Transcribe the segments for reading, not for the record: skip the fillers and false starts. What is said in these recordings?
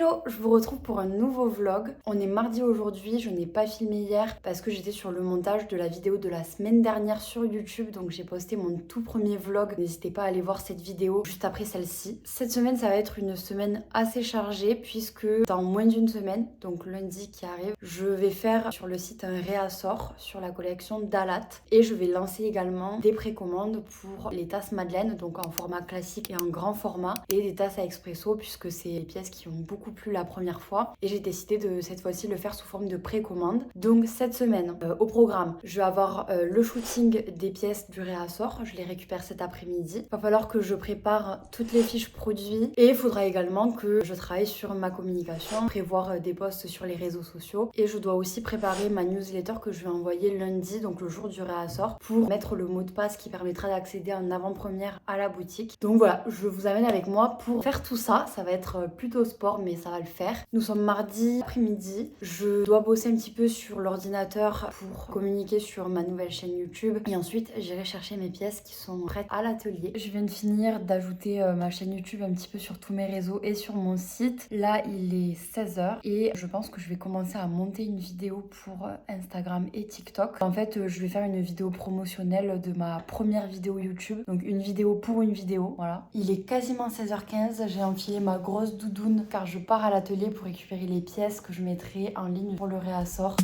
Hello, je vous retrouve pour un nouveau vlog. On est mardi aujourd'hui, je n'ai pas filmé hier parce que j'étais sur le montage de la vidéo de la semaine dernière sur YouTube. Donc j'ai posté mon tout premier vlog. N'hésitez pas à aller voir cette vidéo juste après celle-ci. Cette semaine, ça va être une semaine assez chargée puisque dans moins d'une semaine, donc lundi qui arrive, je vais faire sur le site un réassort sur la collection Dalat. Et je vais lancer également des précommandes pour les tasses Madeleine, donc en format classique et en grand format. Et des tasses à expresso puisque c'est des pièces qui ont beaucoup plu la première fois et j'ai décidé de cette fois-ci le faire sous forme de précommande. Donc cette semaine au programme, je vais avoir le shooting des pièces du réassort, je les récupère cet après-midi. Il va falloir que je prépare toutes les fiches produits et il faudra également que je travaille sur ma communication, prévoir des posts sur les réseaux sociaux et je dois aussi préparer ma newsletter que je vais envoyer lundi, donc le jour du réassort, pour mettre le mot de passe qui permettra d'accéder en avant-première à la boutique. Donc voilà, je vous amène avec moi pour faire tout ça. Ça va être plutôt sport mais ça va le faire. Nous sommes mardi après-midi. Je dois bosser un petit peu sur l'ordinateur pour communiquer sur ma nouvelle chaîne YouTube et ensuite j'irai chercher mes pièces qui sont prêtes à l'atelier. Je viens de finir d'ajouter ma chaîne YouTube un petit peu sur tous mes réseaux et sur mon site. Là il est 16h et je pense que je vais commencer à monter une vidéo pour Instagram et TikTok. En fait je vais faire une vidéo promotionnelle de ma première vidéo YouTube. Donc une vidéo pour une vidéo. Voilà. Il est quasiment 16h15. J'ai enfilé ma grosse doudoune car je pars à l'atelier pour récupérer les pièces que je mettrai en ligne pour le réassort.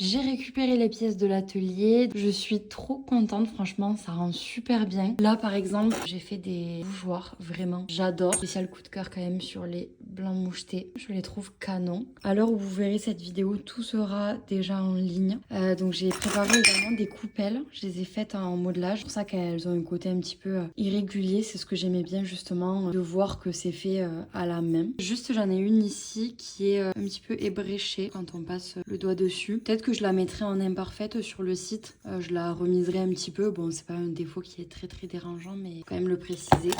J'ai récupéré les pièces de l'atelier, je suis trop contente, franchement ça rend super bien. Là par exemple j'ai fait des bougeoirs, vraiment j'adore. Spécial coup de cœur quand même sur les blancs mouchetés, je les trouve canon. À l'heure où vous verrez cette vidéo, tout sera déjà en ligne. Donc j'ai préparé également des coupelles, je les ai faites en modelage. C'est pour ça qu'elles ont un côté un petit peu irrégulier, c'est ce que j'aimais bien justement, de voir que c'est fait à la main. Juste j'en ai une ici qui est un petit peu ébréchée quand on passe le doigt dessus. Peut-être que je la mettrai en imparfaite sur le site, je la remiserai un petit peu. Bon, c'est pas un défaut qui est très dérangeant, mais quand même le préciser.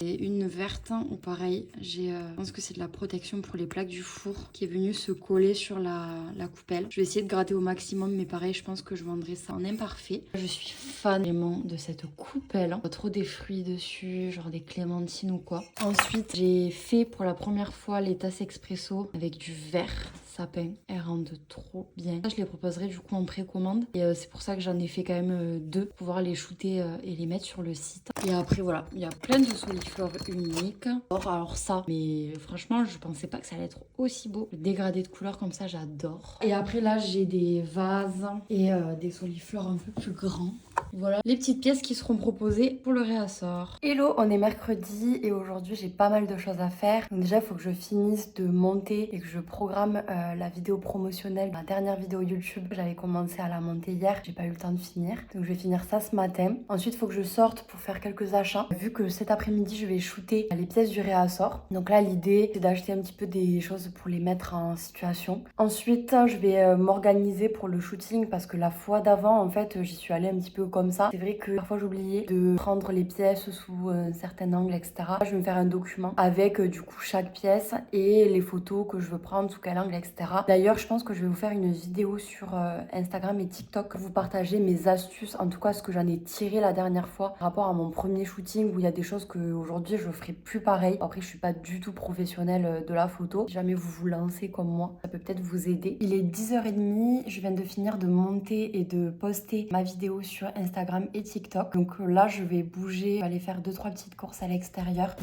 Et une verte où pareil, je pense que c'est de la protection pour les plaques du four qui est venue se coller sur la coupelle. Je vais essayer de gratter au maximum, mais pareil, je pense que je vendrai ça en imparfait. Je suis fan vraiment de cette coupelle. Trop des fruits dessus, genre des clémentines ou quoi. Ensuite, j'ai fait pour la première fois les tasses expresso avec du verre sapin. Elles rendent trop bien. Je les proposerai du coup en précommande et c'est pour ça que j'en ai fait quand même deux pour pouvoir les shooter et les mettre sur le site. Et après voilà, il y a plein de soliflores uniques. Alors ça, mais franchement je pensais pas que ça allait être aussi beau. Le dégradé de couleurs comme ça j'adore. Et après là j'ai des vases et des soliflores un peu plus grands. Voilà les petites pièces qui seront proposées pour le réassort. Hello, on est mercredi et aujourd'hui j'ai pas mal de choses à faire. Donc déjà il faut que je finisse de monter et que je programme la vidéo promotionnelle, ma dernière vidéo YouTube. J'avais commencé à la monter hier, j'ai pas eu le temps de finir. Donc je vais finir ça ce matin. Ensuite il faut que je sorte pour faire quelques achats. Vu que cet après-midi je vais shooter les pièces du réassort. Donc là l'idée c'est d'acheter un petit peu des choses pour les mettre en situation. Ensuite je vais m'organiser pour le shooting parce que la fois d'avant en fait j'y suis allée un petit peu comme ça. C'est vrai que parfois j'oubliais de prendre les pièces sous un certain angle, etc. Je vais me faire un document avec du coup chaque pièce et les photos que je veux prendre, sous quel angle, etc. D'ailleurs, je pense que je vais vous faire une vidéo sur Instagram et TikTok, vous partager mes astuces, en tout cas ce que j'en ai tiré la dernière fois par rapport à mon premier shooting où il y a des choses que aujourd'hui je ferai plus pareil. Après, je suis pas du tout professionnelle de la photo. Si jamais vous vous lancez comme moi, ça peut peut-être vous aider. Il est 10h30, je viens de finir de monter et de poster ma vidéo sur Instagram et TikTok. Donc là, je vais bouger, je vais aller faire 2-3 petites courses à l'extérieur.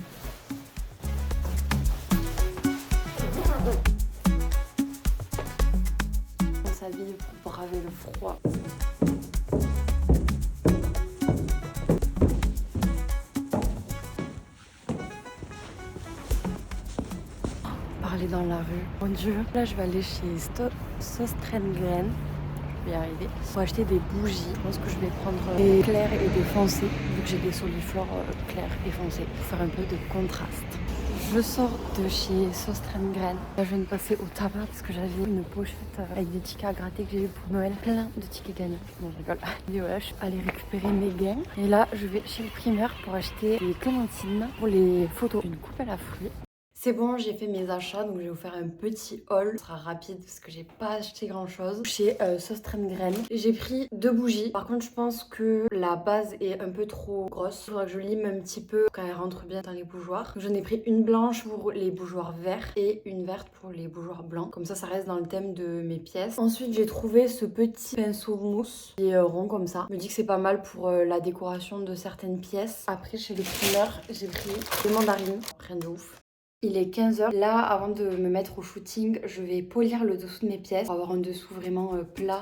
On s'habille pour braver le froid. Parler dans la rue, mon dieu. Là, je vais aller chez Sostrengren. Je vais y arriver. Pour acheter des bougies. Je pense que je vais prendre des clairs et des foncés, vu que j'ai des soliflores clairs et foncés, pour faire un peu de contraste. Je sors de chez Sostrengren. Là, je viens de passer au tabac parce que j'avais une pochette avec des tickets à gratter que j'ai eu pour Noël. Plein de tickets gagnants. Non, je rigole. Et voilà, je suis allée récupérer mes gains. Et là, je vais chez le primeur pour acheter des clémentines pour les photos. Une coupelle à fruits. C'est bon, j'ai fait mes achats, donc je vais vous faire un petit haul. Ce sera rapide parce que j'ai pas acheté grand chose. Chez Sauce Graines, j'ai pris 2 bougies. Par contre, je pense que la base est un peu trop grosse. Il faudra que je lime un petit peu quand elle rentre bien dans les bougeoirs. J'en ai pris une blanche pour les bougeoirs verts et une verte pour les bougeoirs blancs. Comme ça reste dans le thème de mes pièces. Ensuite, j'ai trouvé ce petit pinceau mousse qui est rond comme ça. Je me dis que c'est pas mal pour la décoration de certaines pièces. Après, chez les primeurs, j'ai pris des mandarines. Rien de ouf. Il est 15h. Là, avant de me mettre au shooting, je vais polir le dessous de mes pièces pour avoir un dessous vraiment plat.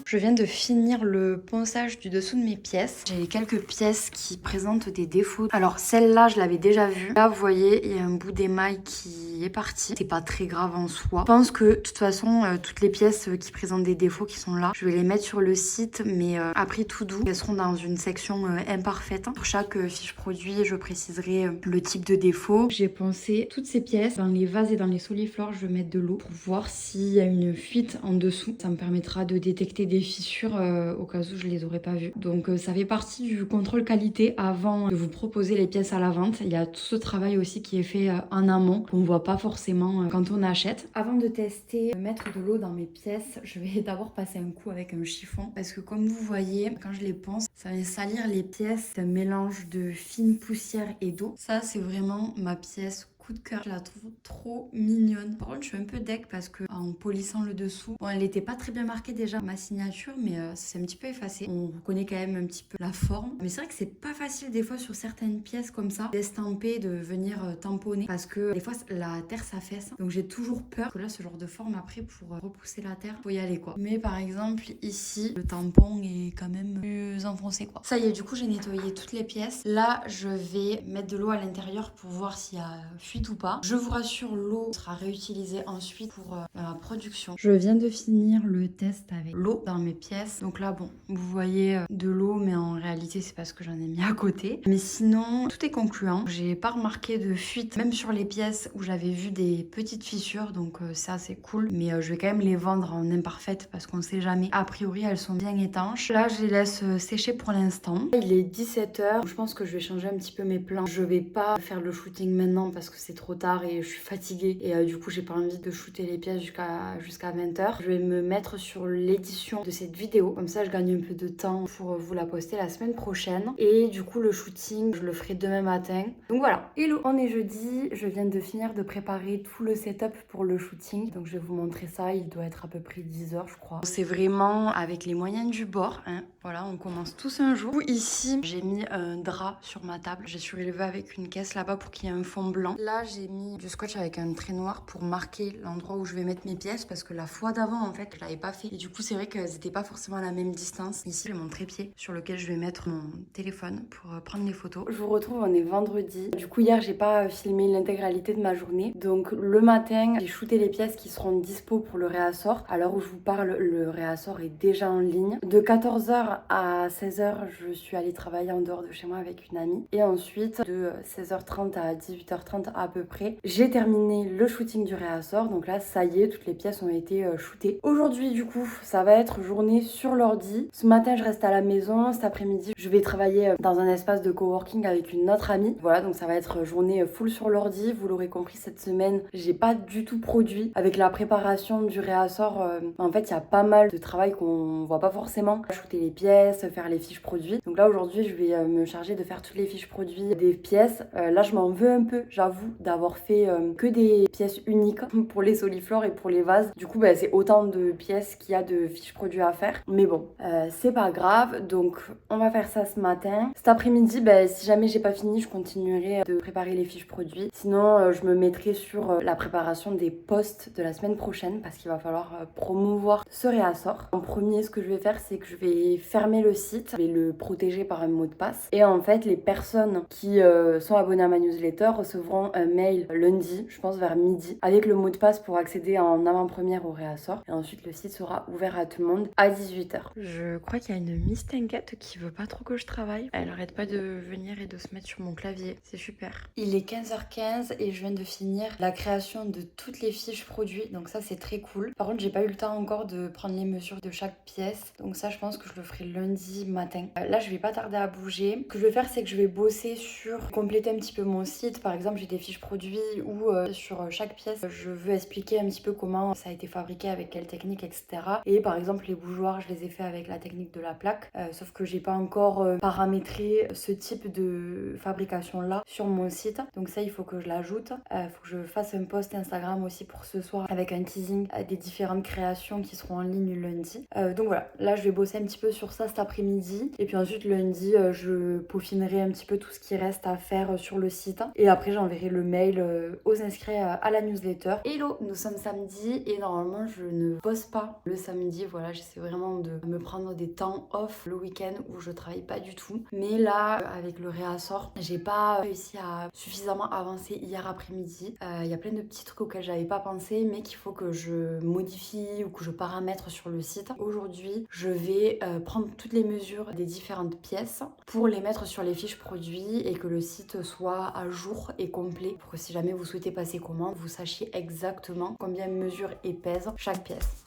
Je viens de finir le ponçage du dessous de mes pièces. J'ai quelques pièces qui présentent des défauts. Alors celle-là, je l'avais déjà vue. Là, vous voyez, il y a un bout d'émail qui est parti. C'est pas très grave en soi. Je pense que de toute façon, toutes les pièces qui présentent des défauts qui sont là, je vais les mettre sur le site. Mais après tout doux, elles seront dans une section imparfaite. Pour chaque fiche produit, je préciserai le type de défaut. J'ai poncé toutes ces pièces. Dans les vases et dans les soliflores, je vais mettre de l'eau pour voir s'il y a une fuite en dessous. Ça me permettra de détecter des fissures au cas où je les aurais pas vues. Donc ça fait partie du contrôle qualité avant de vous proposer les pièces à la vente. Il y a tout ce travail aussi qui est fait en amont qu'on ne voit pas forcément quand on achète. Avant de tester mettre de l'eau dans mes pièces, je vais d'abord passer un coup avec un chiffon parce que comme vous voyez, quand je les ponce, ça vient salir les pièces. C'est un mélange de fine poussière et d'eau. Ça, c'est vraiment ma pièce coup de cœur. Je la trouve trop mignonne. Par contre, je suis un peu deg parce que en polissant le dessous, bon, elle n'était pas très bien marquée déjà, ma signature, mais c'est un petit peu effacé. On reconnaît quand même un petit peu la forme. Mais c'est vrai que c'est pas facile des fois sur certaines pièces comme ça d'estamper, de venir tamponner parce que des fois la terre s'affaisse. Donc j'ai toujours peur que là, ce genre de forme après pour repousser la terre, faut y aller quoi. Mais par exemple, ici, le tampon est quand même plus enfoncé quoi. Ça y est, du coup, j'ai nettoyé toutes les pièces. Là, je vais mettre de l'eau à l'intérieur pour voir s'il y a ou pas. Je vous rassure, l'eau sera réutilisée ensuite pour la production. Je viens de finir le test avec l'eau dans mes pièces. Donc là, bon, vous voyez de l'eau, mais en réalité, c'est parce que j'en ai mis à côté. Mais sinon, tout est concluant. J'ai pas remarqué de fuite, même sur les pièces où j'avais vu des petites fissures. Donc ça, c'est cool. Mais je vais quand même les vendre en imparfaites parce qu'on sait jamais. A priori, elles sont bien étanches. Là, je les laisse sécher pour l'instant. Il est 17h. Je pense que je vais changer un petit peu mes plans. Je vais pas faire le shooting maintenant parce que c'est trop tard et je suis fatiguée et du coup j'ai pas envie de shooter les pièces jusqu'à 20h. Je vais me mettre sur l'édition de cette vidéo, comme ça je gagne un peu de temps pour vous la poster la semaine prochaine et du coup le shooting je le ferai demain matin. Donc voilà, hello, on est jeudi, je viens de finir de préparer tout le setup pour le shooting, donc je vais vous montrer ça, il doit être à peu près 10h je crois. C'est vraiment avec les moyens du bord, hein. Voilà, on commence tous un jour. Ici j'ai mis un drap sur ma table, j'ai surélevé avec une caisse là-bas pour qu'il y ait un fond blanc. Là, j'ai mis du scotch avec un trait noir pour marquer l'endroit où je vais mettre mes pièces parce que la fois d'avant, en fait, je l'avais pas fait. Et du coup, c'est vrai qu'elles n'étaient pas forcément à la même distance. Ici, j'ai mon trépied sur lequel je vais mettre mon téléphone pour prendre les photos. Je vous retrouve, on est vendredi. Du coup, hier, j'ai pas filmé l'intégralité de ma journée. Donc, le matin, j'ai shooté les pièces qui seront dispo pour le réassort. À l'heure où je vous parle, le réassort est déjà en ligne. De 14h à 16h, je suis allée travailler en dehors de chez moi avec une amie. Et ensuite, de 16h30 à 18h30 à peu près, j'ai terminé le shooting du réassort. Donc là, ça y est, toutes les pièces ont été shootées. Aujourd'hui, du coup, ça va être journée sur l'ordi. Ce matin, je reste à la maison. Cet après-midi, je vais travailler dans un espace de coworking avec une autre amie. Voilà, donc ça va être journée full sur l'ordi. Vous l'aurez compris, cette semaine, j'ai pas du tout produit. Avec la préparation du réassort, en fait, il y a pas mal de travail qu'on voit pas forcément. Shooter les pièces, faire les fiches produits. Donc là, aujourd'hui, je vais me charger de faire toutes les fiches produits des pièces. Là, je m'en veux un peu, j'avoue, d'avoir fait que des pièces uniques pour les soliflores et pour les vases. Du coup, c'est autant de pièces qu'il y a de fiches produits à faire. Mais bon, c'est pas grave. Donc, on va faire ça ce matin. Cet après-midi, si jamais j'ai pas fini, je continuerai de préparer les fiches produits. Sinon, je me mettrai sur la préparation des posts de la semaine prochaine parce qu'il va falloir promouvoir ce réassort. En premier, ce que je vais faire, c'est que je vais fermer le site. Je vais le protéger par un mot de passe. Et en fait, les personnes qui sont abonnées à ma newsletter recevront un un mail lundi, je pense vers midi, avec le mot de passe pour accéder en avant-première au réassort. Et ensuite, le site sera ouvert à tout le monde à 18h. Je crois qu'il y a une Miss Tinguette qui veut pas trop que je travaille. Elle arrête pas de venir et de se mettre sur mon clavier. C'est super. Il est 15h15 et je viens de finir la création de toutes les fiches produits. Donc ça, c'est très cool. Par contre, j'ai pas eu le temps encore de prendre les mesures de chaque pièce. Donc ça, je pense que je le ferai lundi matin. Là, je vais pas tarder à bouger. Ce que je vais faire, c'est que je vais bosser sur compléter un petit peu mon site. Par exemple, j'ai des fiches produits où sur chaque pièce, je veux expliquer un petit peu comment ça a été fabriqué, avec quelle technique, etc. Et par exemple, les bougeoirs, je les ai fait avec la technique de la plaque. Sauf que j'ai pas encore paramétré ce type de fabrication là sur mon site. Donc ça, il faut que je l'ajoute. Il faut que je fasse un post Instagram aussi pour ce soir avec un teasing des différentes créations qui seront en ligne lundi. Donc voilà, là je vais bosser un petit peu sur ça cet après-midi. Et puis ensuite lundi, je peaufinerai un petit peu tout ce qui reste à faire sur le site. Et après, j'enverrai le mail aux inscrits à la newsletter. Hello, nous sommes samedi et normalement je ne bosse pas le samedi. Voilà, j'essaie vraiment de me prendre des temps off le week-end où je travaille pas du tout. Mais là, avec le réassort, j'ai pas réussi à suffisamment avancer hier après-midi. Il y a plein de petits trucs auxquels j'avais pas pensé, mais qu'il faut que je modifie ou que je paramètre sur le site. Aujourd'hui, je vais prendre toutes les mesures des différentes pièces pour les mettre sur les fiches produits et que le site soit à jour et complet pour que si jamais vous souhaitez passer commande, vous sachiez exactement combien mesure et pèse chaque pièce.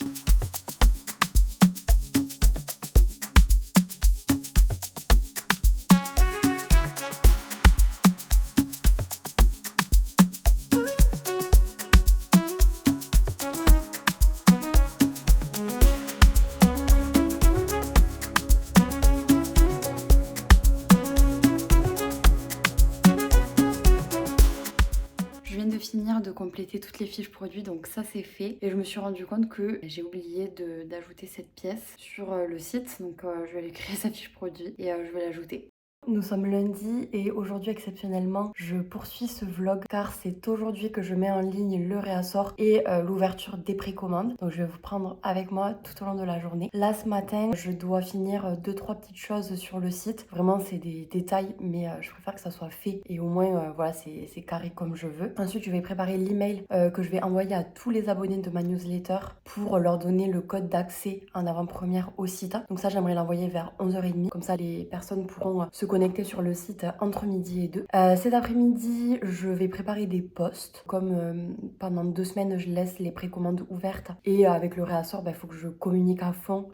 De finir de compléter toutes les fiches produits, donc ça c'est fait et je me suis rendu compte que j'ai oublié d'ajouter cette pièce sur le site, donc je vais aller créer sa fiche produit et je vais l'ajouter. Nous sommes lundi et aujourd'hui exceptionnellement je poursuis ce vlog car c'est aujourd'hui que je mets en ligne le réassort et l'ouverture des précommandes. Donc je vais vous prendre avec moi tout au long de la journée. Là ce matin je dois finir 2-3 petites choses sur le site. Vraiment c'est des détails mais je préfère que ça soit fait et au moins voilà c'est carré comme je veux. Ensuite je vais préparer l'email que je vais envoyer à tous les abonnés de ma newsletter pour leur donner le code d'accès en avant-première au site. Donc ça j'aimerais l'envoyer vers 11h30, comme ça les personnes pourront se connecter sur le site entre midi et 2. Cet après-midi, je vais préparer des posts. Comme pendant 2 semaines, je laisse les précommandes ouvertes. Et avec le réassort, il faut que je communique à fond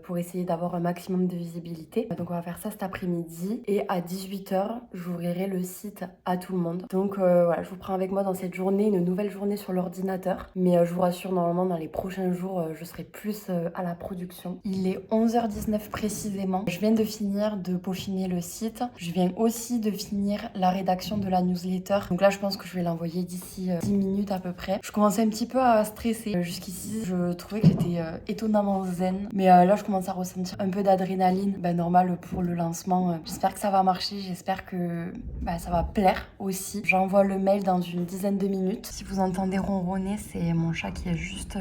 pour essayer d'avoir un maximum de visibilité. Donc on va faire ça cet après-midi. Et à 18h, j'ouvrirai le site à tout le monde. Donc voilà, je vous prends avec moi dans cette journée, une nouvelle journée sur l'ordinateur. Mais je vous rassure, normalement, dans les prochains jours, je serai plus à la production. Il est 11h19 précisément. Je viens de finir de peaufiner le site. Je viens aussi de finir la rédaction de la newsletter. Donc là, je pense que je vais l'envoyer d'ici 10 minutes à peu près. Je commençais un petit peu à stresser. Jusqu'ici, je trouvais que j'étais étonnamment zen. Mais là, je commence à ressentir un peu d'adrénaline. Normal pour le lancement. J'espère que ça va marcher. J'espère que ça va plaire aussi. J'envoie le mail dans une dizaine de minutes. Si vous entendez ronronner, c'est mon chat qui est juste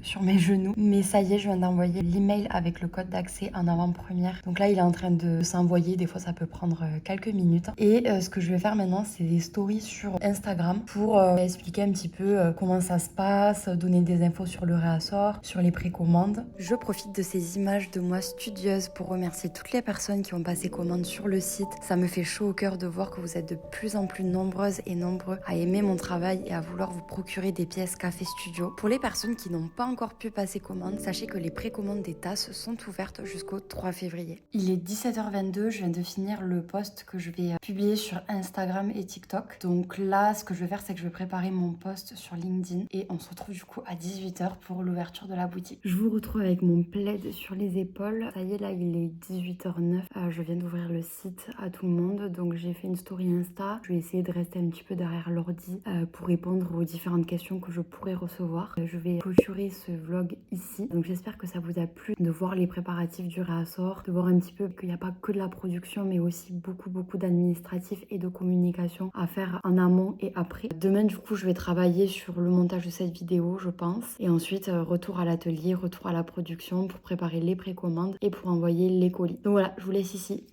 sur mes genoux. Mais ça y est, je viens d'envoyer l'email avec le code d'accès en avant-première. Donc là, il est en train de s'envoyer. Des fois, ça peut prendre quelques minutes. Et ce que je vais faire maintenant, c'est des stories sur Instagram pour expliquer un petit peu comment ça se passe, donner des infos sur le réassort, sur les précommandes. Je profite de ces images de moi studieuse pour remercier toutes les personnes qui ont passé commande sur le site. Ça me fait chaud au cœur de voir que vous êtes de plus en plus nombreuses et nombreux à aimer mon travail et à vouloir vous procurer des pièces Café Studio. Pour les personnes qui n'ont pas encore pu passer commande, sachez que les précommandes des tasses sont ouvertes jusqu'au 3 février. Il est 17h22, je viens de finir le post que je vais publier sur Instagram et TikTok. Donc là, ce que je vais faire, c'est que je vais préparer mon post sur LinkedIn et on se retrouve du coup à 18h pour l'ouverture de la boutique. Je vous retrouve avec mon plaid sur les épaules. Ça y est, là, il est 18h09. Je viens d'ouvrir le site à tout le monde. Donc j'ai fait une story Insta. Je vais essayer de rester un petit peu derrière l'ordi pour répondre aux différentes questions que je pourrais recevoir. Je vais clôturer ce vlog ici. Donc j'espère que ça vous a plu de voir les préparatifs du réassort, de voir un petit peu qu'il n'y a pas que de la production mais aussi beaucoup d'administratifs et de communication à faire en amont et après. Demain du coup je vais travailler sur le montage de cette vidéo je pense et ensuite retour à l'atelier, retour à la production pour préparer les précommandes et pour envoyer les colis. Donc voilà, je vous laisse ici.